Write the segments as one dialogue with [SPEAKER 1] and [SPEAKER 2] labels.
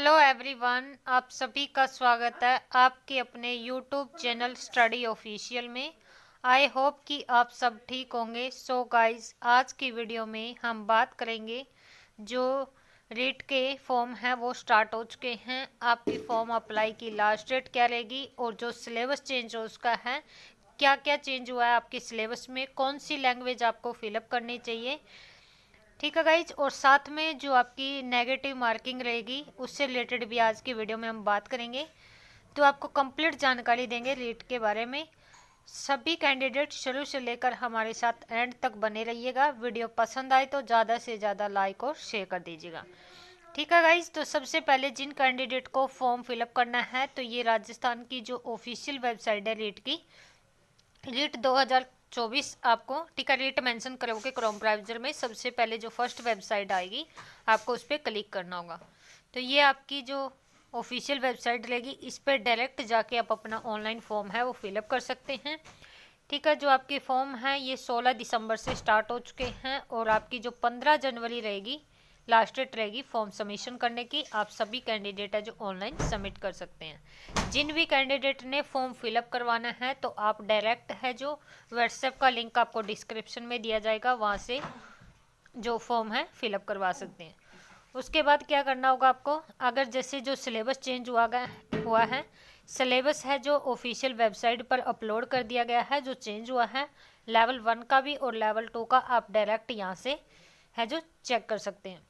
[SPEAKER 1] Hello everyone, आप सभी का स्वागत है आपके अपने यूट्यूब चैनल स्टडी ऑफिशियल में। आई होप कि आप सब ठीक होंगे। सो गाइस, आज की वीडियो में हम बात करेंगे जो रीट के फॉर्म हैं वो स्टार्ट हो चुके हैं। आपकी फॉर्म अप्लाई की लास्ट डेट क्या रहेगी और जो सिलेबस चेंज हो उसका है, क्या क्या चेंज हुआ है आपके सिलेबस में, कौन सी लैंग्वेज आपको फिलअप करनी चाहिए। ठीक है गाइज, और साथ में जो आपकी नेगेटिव मार्किंग रहेगी उससे रिलेटेड भी आज की वीडियो में हम बात करेंगे। तो आपको कंप्लीट जानकारी देंगे रीट के बारे में। सभी कैंडिडेट शुरू से लेकर हमारे साथ एंड तक बने रहिएगा। वीडियो पसंद आए तो ज़्यादा से ज़्यादा लाइक और शेयर कर दीजिएगा। ठीक है गाइज, तो सबसे पहले जिन कैंडिडेट को फॉर्म फिलअप करना है तो ये राजस्थान की जो ऑफिशियल वेबसाइट है रीट की, रीट 2024 आपको, ठीक है, रीट मेंशन करोगे क्रोम ब्राउजर में, सबसे पहले जो फर्स्ट वेबसाइट आएगी आपको उस पर क्लिक करना होगा। तो ये आपकी जो ऑफिशियल वेबसाइट रहेगी, इस पर डायरेक्ट जाके आप अपना ऑनलाइन फॉर्म है वो फिलअप कर सकते हैं। ठीक है, जो आपके फॉर्म हैं ये 16 दिसंबर से स्टार्ट हो चुके हैं और आपकी जो 15 जनवरी रहेगी लास्ट डेट रहेगी फॉर्म सबमिशन करने की। आप सभी कैंडिडेट है जो ऑनलाइन सबमिट कर सकते हैं। जिन भी कैंडिडेट ने फॉर्म फिलअप करवाना है तो आप डायरेक्ट है जो व्हाट्सएप का लिंक आपको डिस्क्रिप्शन में दिया जाएगा, वहाँ से जो फॉर्म है फिलअप करवा सकते हैं। उसके बाद क्या करना होगा आपको, अगर जैसे जो सिलेबस चेंज हुआ है, सिलेबस है जो ऑफिशियल वेबसाइट पर अपलोड कर दिया गया है, जो चेंज हुआ है लेवल 1 का भी और लेवल 2 का, आप डायरेक्ट यहाँ से है जो चेक कर सकते हैं।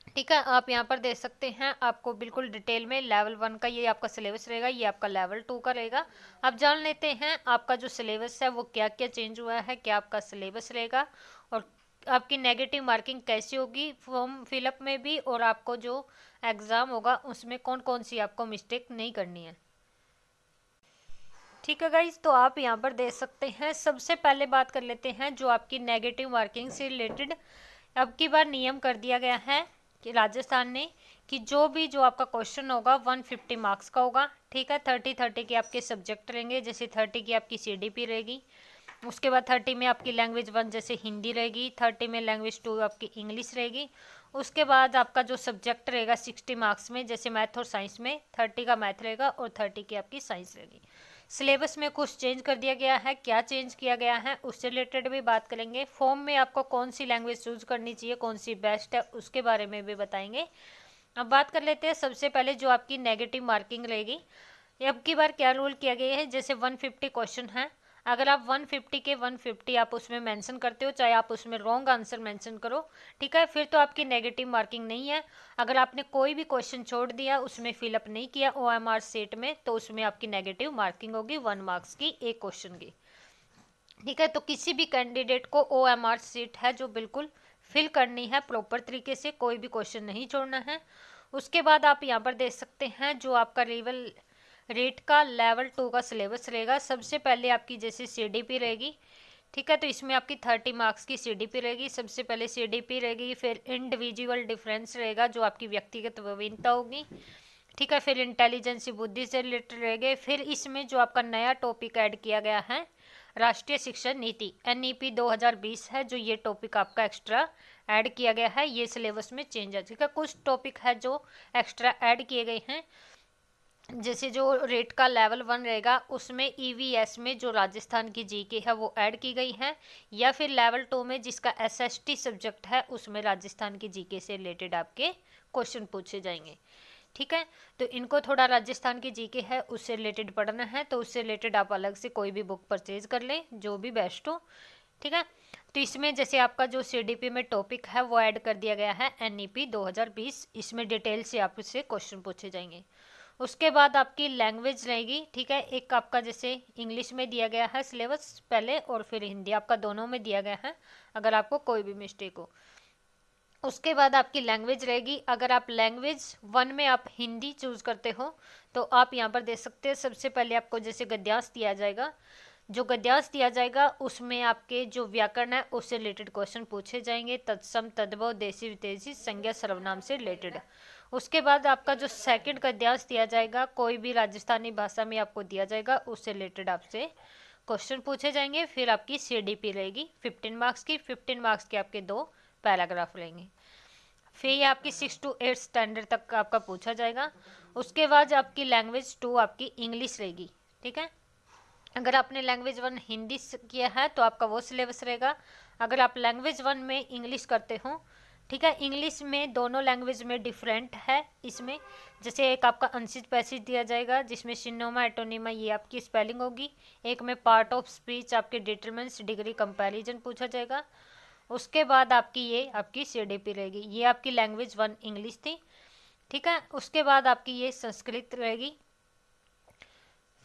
[SPEAKER 1] ठीक है, आप यहाँ पर देख सकते हैं आपको बिल्कुल डिटेल में लेवल 1 का ये आपका सिलेबस रहेगा, ये आपका लेवल 2 का रहेगा। अब जान लेते हैं आपका जो सिलेबस है वो क्या क्या चेंज हुआ है, क्या आपका सिलेबस रहेगा और आपकी नेगेटिव मार्किंग कैसी होगी फॉर्म फिलअप में भी, और आपको जो एग्ज़ाम होगा उसमें कौन कौन सी आपको मिस्टेक नहीं करनी है। ठीक है गाइज, तो आप यहाँ पर देख सकते हैं। सबसे पहले बात कर लेते हैं जो आपकी नेगेटिव मार्किंग से रिलेटेड अब की बार नियम कर दिया गया है कि राजस्थान ने, कि जो आपका क्वेश्चन होगा 150 मार्क्स का होगा। ठीक है, 30 के आपके सब्जेक्ट रहेंगे, जैसे 30 की आपकी सीडीपी रहेगी, उसके बाद 30 में आपकी लैंग्वेज 1 जैसे हिंदी रहेगी, 30 में लैंग्वेज 2 आपकी इंग्लिश रहेगी। उसके बाद आपका जो सब्जेक्ट रहेगा 60 मार्क्स में, जैसे मैथ और साइंस में 30 का मैथ रहेगा और 30 की आपकी साइंस रहेगी। सिलेबस में कुछ चेंज कर दिया गया है, क्या चेंज किया गया है उससे रिलेटेड भी बात करेंगे। फॉर्म में आपको कौन सी लैंग्वेज चूज करनी चाहिए, कौन सी बेस्ट है, उसके बारे में भी बताएंगे। अब बात कर लेते हैं सबसे पहले जो आपकी नेगेटिव मार्किंग रहेगी। अब की बार क्या रूल किया गया है, जैसे 150 क्वेश्चन है, अगर आप 150 के 150 आप उसमें मेंशन करते हो, चाहे आप उसमें रॉन्ग आंसर मेंशन करो, ठीक है, फिर तो आपकी नेगेटिव मार्किंग नहीं है। अगर आपने कोई भी क्वेश्चन छोड़ दिया, उसमें फिलअप नहीं किया OMR सेट में, तो उसमें आपकी नेगेटिव मार्किंग होगी 1 मार्क्स की एक क्वेश्चन की। ठीक है, तो किसी भी कैंडिडेट को OMR सीट है जो बिल्कुल फिल करनी है प्रॉपर तरीके से, कोई भी क्वेश्चन नहीं छोड़ना है। उसके बाद आप यहाँ पर देख सकते हैं जो आपका रीट का लेवल 2 का सिलेबस रहेगा। सबसे पहले आपकी जैसे सीडीपी रहेगी, ठीक है, तो इसमें आपकी 30 मार्क्स की सीडीपी रहेगी। सबसे पहले सीडीपी रहेगी, फिर इंडिविजुअल डिफरेंस रहेगा जो आपकी व्यक्तिगत विभिन्नता होगी। ठीक है, फिर इंटेलिजेंस बुद्धि से रिलेटेड रहेंगे। फिर इसमें जो आपका नया टॉपिक ऐड किया गया है राष्ट्रीय शिक्षा नीति NEP 2020 है, जो ये टॉपिक आपका एक्स्ट्रा ऐड किया गया है, ये सिलेबस में चेंज है। ठीक है, कुछ टॉपिक है जो एक्स्ट्रा ऐड किए गए हैं, जैसे जो रेट का लेवल 1 रहेगा उसमें EVS में जो राजस्थान की जीके है वो ऐड की गई है, या फिर लेवल 2 में जिसका SST सब्जेक्ट है उसमें राजस्थान की जीके से रिलेटेड आपके क्वेश्चन पूछे जाएंगे। ठीक है, तो इनको थोड़ा राजस्थान की जीके है उससे रिलेटेड पढ़ना है, तो उससे रिलेटेड आप अलग से कोई भी बुक परचेज कर लें जो भी बेस्ट हो। ठीक है, तो इसमें जैसे आपका जो CDP में टॉपिक है वो ऐड कर दिया गया है NEP 2020, इसमें डिटेल से आपसे क्वेश्चन पूछे जाएंगे। उसके बाद आपकी लैंग्वेज रहेगी। ठीक है, एक आपका जैसे इंग्लिश में दिया गया है सिलेबस पहले, और फिर हिंदी आपका दोनों में दिया गया है अगर आपको कोई भी मिस्टेक हो। उसके बाद आपकी लैंग्वेज रहेगी, अगर आप लैंग्वेज 1 में आप हिंदी चूज करते हो तो आप यहाँ पर देख सकते हैं। सबसे पहले आपको जैसे गद्यांश दिया जाएगा, जो गद्यांश दिया जाएगा उसमें आपके जो व्याकरण है उससे रिलेटेड क्वेश्चन पूछे जाएंगे, तत्सम तद्भव देशी विदेशी संज्ञा सर्वनाम से रिलेटेड। उसके बाद आपका जो सेकंड गद्यांश दिया जाएगा कोई भी राजस्थानी भाषा में आपको दिया जाएगा, उससे रिलेटेड आपसे क्वेश्चन पूछे जाएंगे। फिर आपकी CDP रहेगी 15 मार्क्स की, 15 मार्क्स के आपके 2 पैराग्राफ रहेंगे। फिर ये आपकी 6 to 8 स्टैंडर्ड तक आपका पूछा जाएगा। उसके बाद आपकी लैंग्वेज 2 आपकी इंग्लिश रहेगी, ठीक है। अगर आपने लैंग्वेज 1 हिंदी किया है तो आपका वो सिलेबस रहेगा। अगर आप लैंग्वेज 1 में इंग्लिश करते हो, ठीक है, इंग्लिश में दोनों लैंग्वेज में डिफरेंट है। इसमें जैसे एक आपका अनसिड पैसेज दिया जाएगा जिसमें सिनोमा एटोनिमा ये आपकी स्पेलिंग होगी। एक में पार्ट ऑफ स्पीच आपके डिटरमिन्स डिग्री कंपैरिजन पूछा जाएगा। उसके बाद आपकी ये आपकी CDP रहेगी। ये आपकी लैंग्वेज 1 इंग्लिश थी, ठीक है। उसके बाद आपकी ये संस्कृत रहेगी।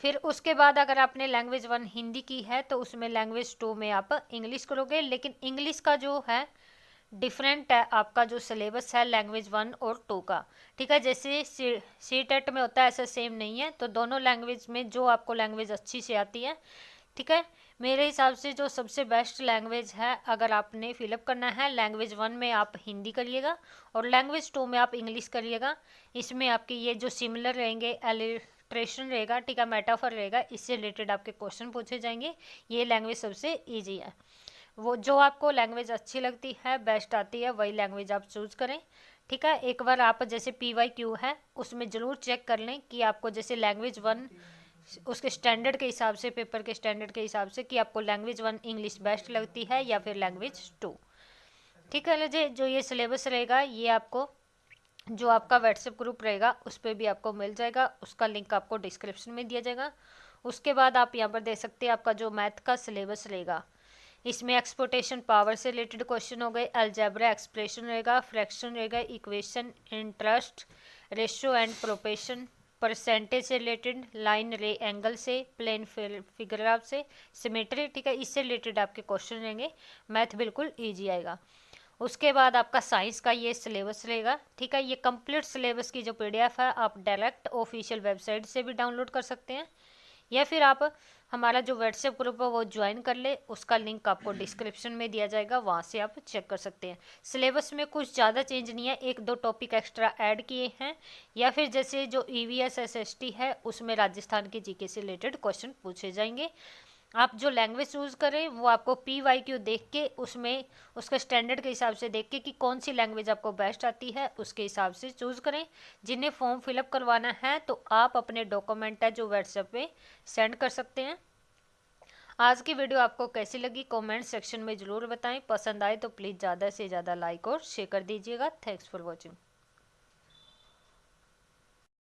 [SPEAKER 1] फिर उसके बाद अगर आपने लैंग्वेज 1 हिंदी की है तो उसमें लैंग्वेज 2 में आप इंग्लिश करोगे, लेकिन इंग्लिश का जो है डिफरेंट है आपका जो सिलेबस है लैंग्वेज 1 और 2 का, ठीक है। जैसे CTET में होता है ऐसा सेम नहीं है। तो दोनों लैंग्वेज में जो आपको लैंग्वेज अच्छी से आती है, ठीक है, मेरे हिसाब से जो सबसे बेस्ट लैंग्वेज है अगर आपने फिलअप करना है, लैंग्वेज 1 में आप हिंदी करिएगा और लैंग्वेज 2 में आप इंग्लिश करिएगा। इसमें आपके ये जो सिमिलर रहेंगे, एलिट्रेशन रहेगा, ठीक है, मेटाफर रहेगा, इससे रिलेटेड आपके क्वेश्चन पूछे जाएंगे। ये लैंग्वेज सबसे ईजी है। वो जो आपको लैंग्वेज अच्छी लगती है, बेस्ट आती है, वही लैंग्वेज आप चूज़ करें, ठीक है। एक बार आप जैसे PYQ है उसमें ज़रूर चेक कर लें कि आपको जैसे लैंग्वेज 1 उसके स्टैंडर्ड के हिसाब से, पेपर के स्टैंडर्ड के हिसाब से, कि आपको लैंग्वेज 1 इंग्लिश बेस्ट लगती है या फिर लैंग्वेज 2, ठीक है। लीजिए जो ये सिलेबस रहेगा ये आपको जो आपका व्हाट्सएप ग्रुप रहेगा उस पर भी आपको मिल जाएगा, उसका लिंक आपको डिस्क्रिप्शन में दिया जाएगा। उसके बाद आप यहाँ पर देख सकते हैं आपका जो मैथ का सिलेबस रहेगा, इसमें एक्सपोर्टेशन पावर से रिलेटेड क्वेश्चन हो गए, अलजेब्रा एक्सप्रेशन रहेगा, फ्रैक्शन रहेगा, equation, interest, ratio and proportion, percentage से रिलेटेड, लाइन रे एंगल से, प्लेन फिगरग्राफ से, सिमेट्री, ठीक है, इससे रिलेटेड आपके क्वेश्चन रहेंगे। मैथ बिल्कुल ईजी आएगा। उसके बाद आपका साइंस का ये सिलेबस रहेगा, ठीक है। ये कंप्लीट सिलेबस की जो PDF है आप डायरेक्ट ऑफिशियल वेबसाइट से भी डाउनलोड कर सकते हैं, या फिर आप हमारा जो व्हाट्सएप ग्रुप है वो ज्वाइन कर ले, उसका लिंक आपको डिस्क्रिप्शन में दिया जाएगा, वहाँ से आप चेक कर सकते हैं। सिलेबस में कुछ ज़्यादा चेंज नहीं है, 1-2 टॉपिक एक्स्ट्रा ऐड किए हैं, या फिर जैसे जो EVS SST है उसमें राजस्थान के GK से रिलेटेड क्वेश्चन पूछे जाएंगे। आप जो लैंग्वेज चूज़ करें वो आपको PYQ देख के उसमें उसके स्टैंडर्ड के हिसाब से देख के कि कौन सी लैंग्वेज आपको बेस्ट आती है उसके हिसाब से चूज़ करें। जिन्हें फॉर्म फिलअप करवाना है तो आप अपने डॉक्यूमेंट है जो व्हाट्सएप पे सेंड कर सकते हैं। आज की वीडियो आपको कैसी लगी कमेंट सेक्शन में ज़रूर बताएं। पसंद आए तो प्लीज़ ज़्यादा से ज़्यादा लाइक और शेयर कर दीजिएगा। Thanks for watching.